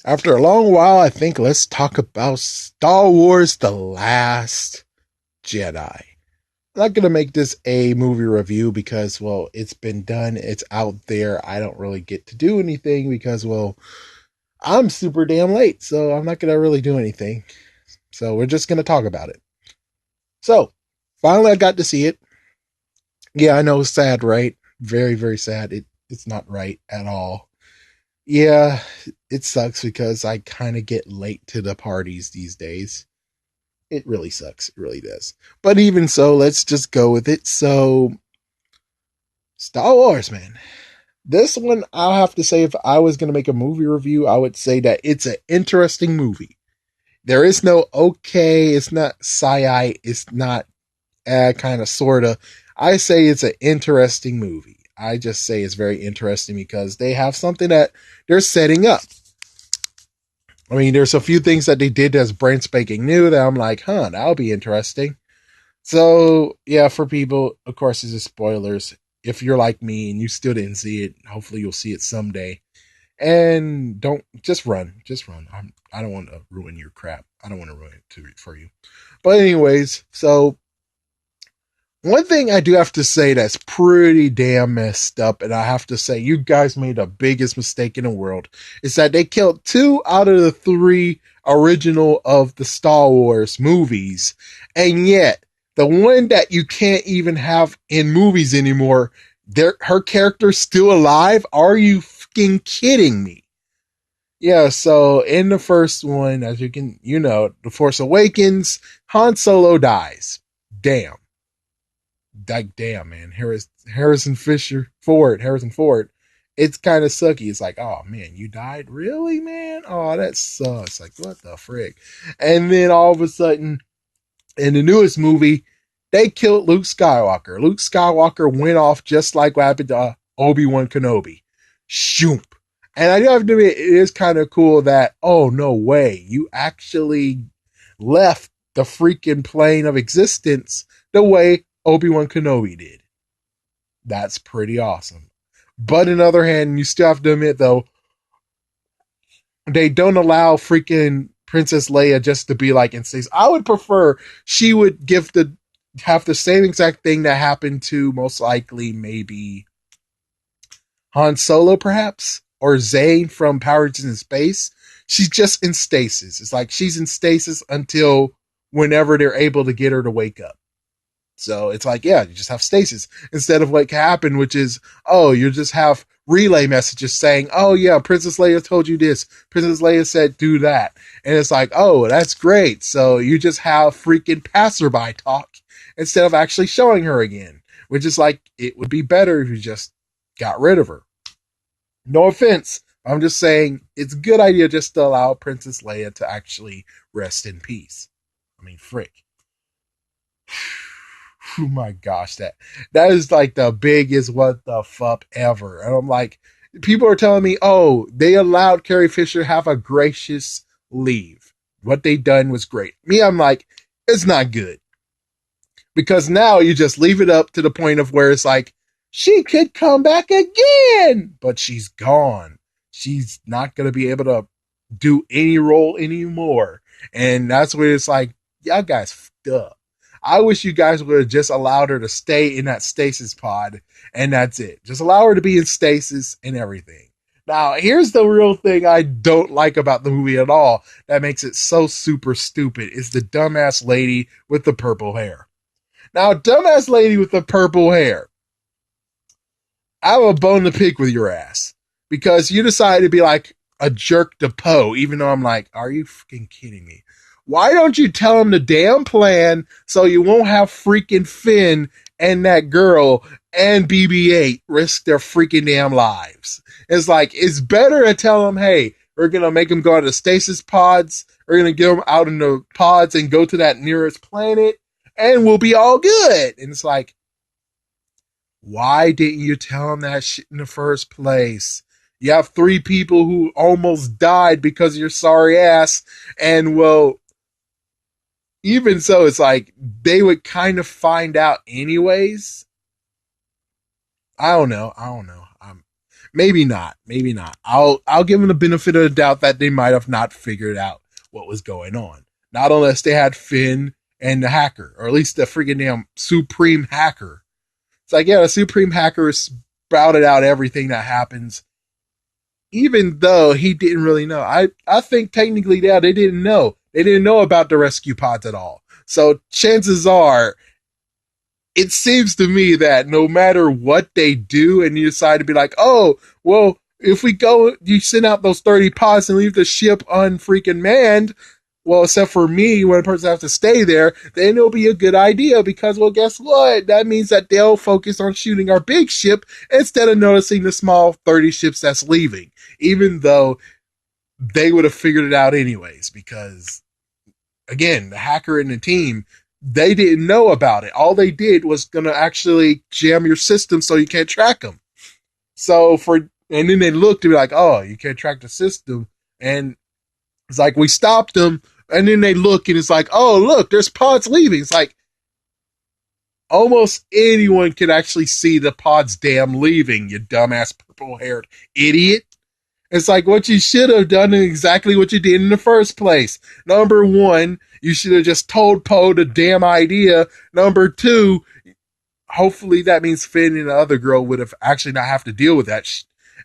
After a long while, I think let's talk about Star Wars The Last Jedi. I'm not going to make this a movie review because, well, it's been done. It's out there. I don't really get to do anything because, well, I'm super damn late. So I'm not going to really do anything. So we're just going to talk about it. So finally, I got to see it. Yeah, I know, sad, right? Very, very sad. It's not right at all. Yeah, it sucks because I kind of get late to the parties these days. It really sucks. It really does. But even so, let's just go with it. So, Star Wars, man. This one, I'll have to say, if I was going to make a movie review, I would say that it's an interesting movie. There is no okay, it's not sci it's not kind of sort of. I say it's an interesting movie. I just say it's very interesting because they have something that they're setting up. I mean, there's a few things that they did that's brand spanking new that I'm like, huh, that'll be interesting. So, yeah, for people, of course, this is spoilers. If you're like me and you still didn't see it, hopefully you'll see it someday. And don't just run, just run. I don't want to ruin your crap. I don't want to ruin it for you. But anyways, so one thing I do have to say that's pretty damn messed up, and I have to say you guys made the biggest mistake in the world, is that they killed two out of the three original of the Star Wars movies, and yet the one that you can't even have in movies anymore, her character's still alive? Are you fucking kidding me? Yeah, so in the first one, as The Force Awakens, Han Solo dies. Damn, like damn, man, Harrison Ford, it's kind of sucky. It's like, oh man, you died, really, man? Oh, that sucks. Like, what the frick? And then all of a sudden, in the newest movie, they killed Luke Skywalker. Luke Skywalker went off just like what happened to Obi-Wan Kenobi. Shoop. And I do have to admit, it is kind of cool that, oh, no way, you actually left the freaking plane of existence the way Obi-Wan Kenobi did. That's pretty awesome. But on the other hand, you still have to admit, though, they don't allow freaking Princess Leia just to be like in space. I would prefer she would have the same exact thing that happened to most likely maybe Han Solo, perhaps, or Zane from Power Rangers in Space. She's just in stasis. It's like she's in stasis until whenever they're able to get her to wake up. So it's like, yeah, you just have stasis instead of what happened, which is, oh, you just have relay messages saying, oh, yeah, Princess Leia told you this. Princess Leia said, do that. And it's like, oh, that's great. So you just have freaking passerby talk instead of actually showing her again, which is like, it would be better if you just got rid of her. No offense. I'm just saying it's a good idea just to allow Princess Leia to actually rest in peace. I mean, frick. Oh my gosh, that is like the biggest what the fuck ever. And I'm like, people are telling me, oh, they allowed Carrie Fisher have a gracious leave. What they done was great. Me, I'm like, it's not good. Because now you just leave it up to the point of where it's like, she could come back again, but she's gone. She's not gonna be able to do any role anymore. And that's where it's like, y'all guys fucked up. I wish you guys would have just allowed her to stay in that stasis pod, and that's it. Just allow her to be in stasis and everything. Now, here's the real thing I don't like about the movie at all that makes it so super stupid is the dumbass lady with the purple hair. Now, dumbass lady with the purple hair, I have a bone to pick with your ass because you decided to be like a jerk to Poe, even though I'm like, are you fucking kidding me? Why don't you tell him the damn plan so you won't have freaking Finn and that girl and BB-8 risk their freaking damn lives? It's like, it's better to tell them, hey, we're going to make them go out of stasis pods. We're going to get them out in the pods and go to that nearest planet and we'll be all good. And it's like, why didn't you tell him that shit in the first place? You have three people who almost died because of your sorry ass. And well, even so, it's like they would kind of find out anyways. I don't know. Maybe not. Maybe not. I'll give them the benefit of the doubt that they might have not figured out what was going on. Not unless they had Finn and the hacker, or at least the freaking damn supreme hacker. It's like, yeah, the supreme hacker sprouted out everything that happens, even though he didn't really know. I think technically, yeah, they didn't know. They didn't know about the rescue pods at all. So chances are, it seems to me that no matter what they do, and you decide to be like, oh, well, if we go, you send out those 30 pods and leave the ship unfreaking manned, well, except for me, when a person has to stay there, then it'll be a good idea because, well, guess what? That means that they'll focus on shooting our big ship instead of noticing the small 30 ships that's leaving, even though they would have figured it out anyways, because, again, the hacker and the team, they didn't know about it. All they did was going to actually jam your system so you can't track them. And then they looked to be like, oh, you can't track the system. And it's like, we stopped them. And then they look and it's like, oh, look, there's pods leaving. It's like, almost anyone can actually see the pods damn leaving, you dumbass purple-haired idiot. It's like, what you should have done is exactly what you did in the first place. Number one, you should have just told Poe the damn idea. Number two, hopefully that means Finn and the other girl would have actually not have to deal with that.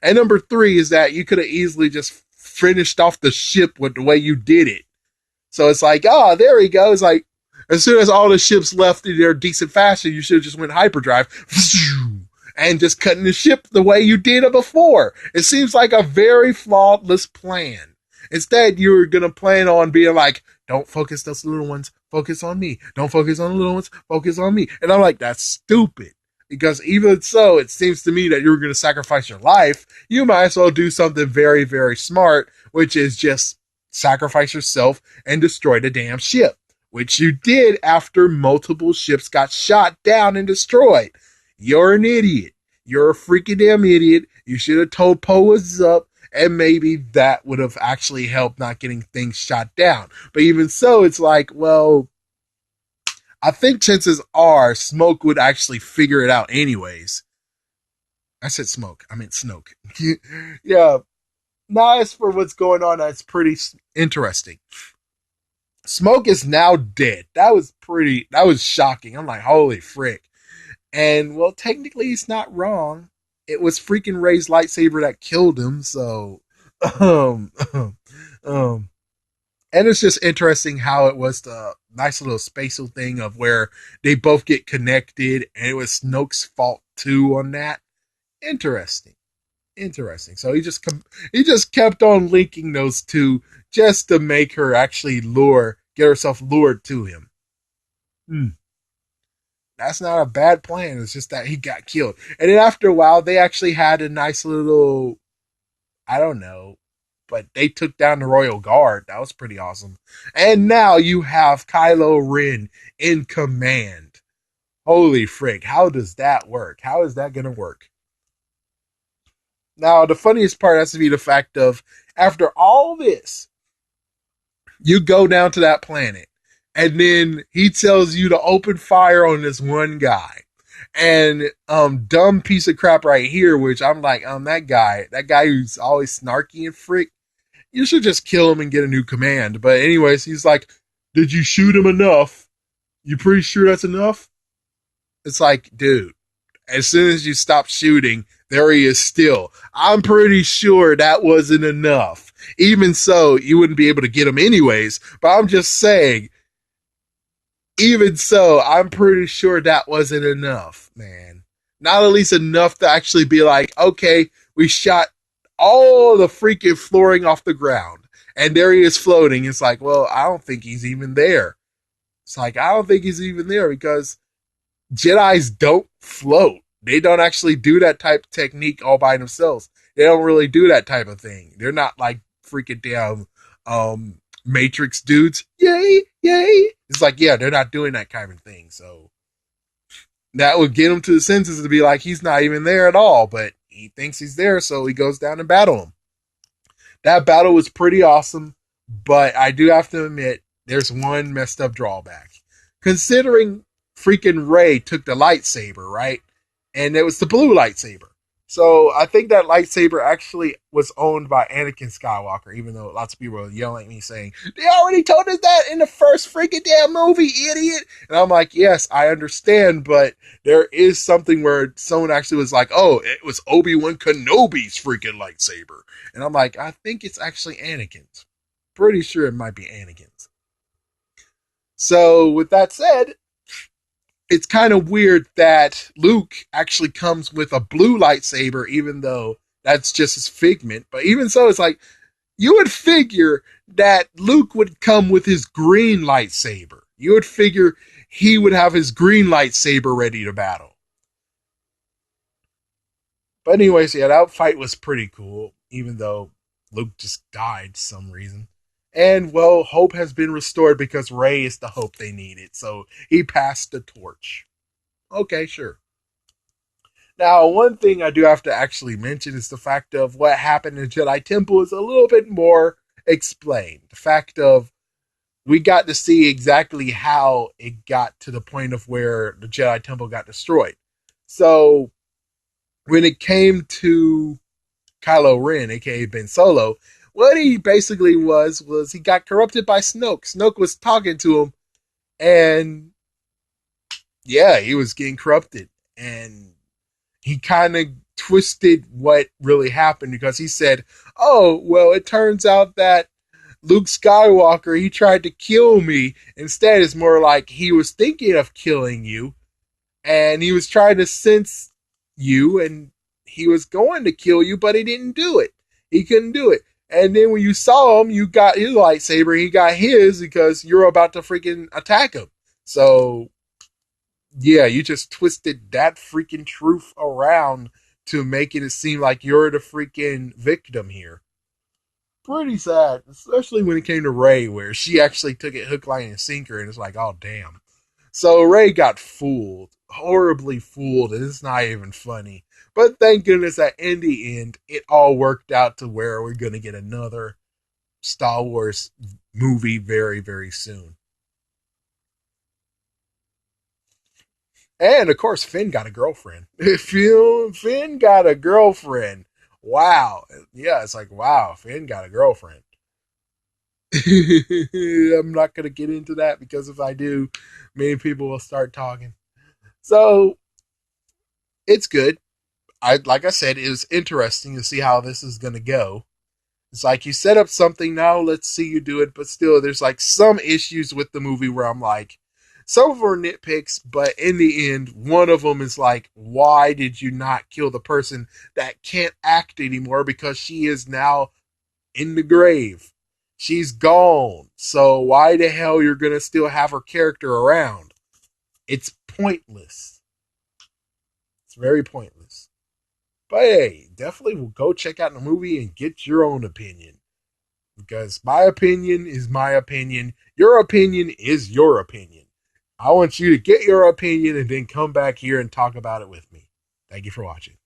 And number three is that you could have easily just finished off the ship with the way you did it. So it's like, oh, there he goes. Like, as soon as all the ships left in their decent fashion, you should have just went hyperdrive and just cutting the ship the way you did it before. It seems like a very flawless plan. Instead, you were going to plan on being like, don't focus those little ones, focus on me. Don't focus on the little ones, focus on me. And I'm like, that's stupid. Because even so, it seems to me that you're going to sacrifice your life. You might as well do something very, very smart, which is just sacrifice yourself and destroy the damn ship, which you did after multiple ships got shot down and destroyed. You're an idiot. You're a freaking damn idiot. You should have told Poe what's up, and maybe that would have actually helped not getting things shot down. But even so, it's like, well, I think chances are Smoke would actually figure it out anyways. I said Smoke. I meant Snoke. Yeah. Now, as for what's going on, that's pretty interesting. Smoke is now dead. That was shocking. I'm like, holy frick. And, well, technically he's not wrong. It was freaking Rey's lightsaber that killed him, so, and it's just interesting how it was the nice little spatial thing of where they both get connected, and it was Snoke's fault too on that. Interesting. So he just kept on linking those two just to make her actually get herself lured to him. That's not a bad plan. It's just that he got killed. And then after a while, they actually had a nice little, I don't know, but they took down the Royal Guard. That was pretty awesome. And now you have Kylo Ren in command. Holy frick. How does that work? How is that going to work? Now, the funniest part has to be the fact of, after all this, you go down to that planet, and then he tells you to open fire on this one guy. And dumb piece of crap right here, which I'm like, that guy who's always snarky and frick, you should just kill him and get a new command. But anyways, he's like, did you shoot him enough? You pretty sure that's enough? It's like, dude, as soon as you stop shooting, there he is still. I'm pretty sure that wasn't enough. Even so, you wouldn't be able to get him anyways. But I'm just saying, even so, I'm pretty sure that wasn't enough, man. Not at least enough to actually be like, okay, we shot all the freaking flooring off the ground, and there he is floating. It's like, well, I don't think he's even there. It's like, I don't think he's even there because Jedis don't float. They don't actually do that type of technique all by themselves. They don't really do that type of thing. They're not like freaking damn Matrix dudes. Yay. It's like, yeah, they're not doing that kind of thing. So that would get him to the senses to be like, he's not even there at all, but he thinks he's there, so he goes down and battle him. That battle was pretty awesome, but I do have to admit, there's one messed up drawback. Considering freaking Rey took the lightsaber, right? And it was the blue lightsaber. So I think that lightsaber actually was owned by Anakin Skywalker, even though lots of people are yelling at me saying, they already told us that in the first freaking damn movie, idiot. And I'm like, yes, I understand, but there is something where someone actually was like, oh, it was Obi-Wan Kenobi's freaking lightsaber. And I'm like, I think it's actually Anakin's. Pretty sure it might be Anakin's. So with that said, it's kind of weird that Luke actually comes with a blue lightsaber, even though that's just his figment. But even so, it's like you would figure that Luke would come with his green lightsaber. You would figure he would have his green lightsaber ready to battle. But anyways, yeah, that fight was pretty cool, even though Luke just died for some reason. And well, hope has been restored because Rey is the hope they needed. So he passed the torch. Okay, sure. Now, one thing I do have to actually mention is the fact of what happened in Jedi Temple is a little bit more explained. The fact of we got to see exactly how it got to the point of where the Jedi Temple got destroyed. So, when it came to Kylo Ren, aka Ben Solo, what he basically was he got corrupted by Snoke. Snoke was talking to him, and yeah, he was getting corrupted. And he kind of twisted what really happened because he said, oh, well, it turns out that Luke Skywalker, he tried to kill me. Instead, it's more like he was thinking of killing you and he was trying to sense you and he was going to kill you, but he didn't do it. He couldn't do it. And then when you saw him, you got his lightsaber, he got his because you're about to freaking attack him. So yeah, you just twisted that freaking truth around to make it seem like you're the freaking victim here. Pretty sad, especially when it came to Rey, where she actually took it hook, line, and sinker, and it's like, oh, damn. So Rey got fooled, horribly fooled, and it's not even funny. But thank goodness that in the end, it all worked out to where we're going to get another Star Wars movie very, very soon. And of course, Finn got a girlfriend. Finn got a girlfriend. Wow. Yeah, it's like, wow, Finn got a girlfriend. I'm not going to get into that because if I do, many people will start talking. So it's good. Like I said, it was interesting to see how this is going to go. It's like you set up something, now let's see you do it, but still there's like some issues with the movie where I'm like, some of them are nitpicks, but in the end, one of them is like, why did you not kill the person that can't act anymore because she is now in the grave? She's gone. So why the hell you're gonna still have her character around? It's pointless. It's very pointless. But hey, definitely will go check out the movie and get your own opinion. Because my opinion is my opinion. Your opinion is your opinion. I want you to get your opinion and then come back here and talk about it with me. Thank you for watching.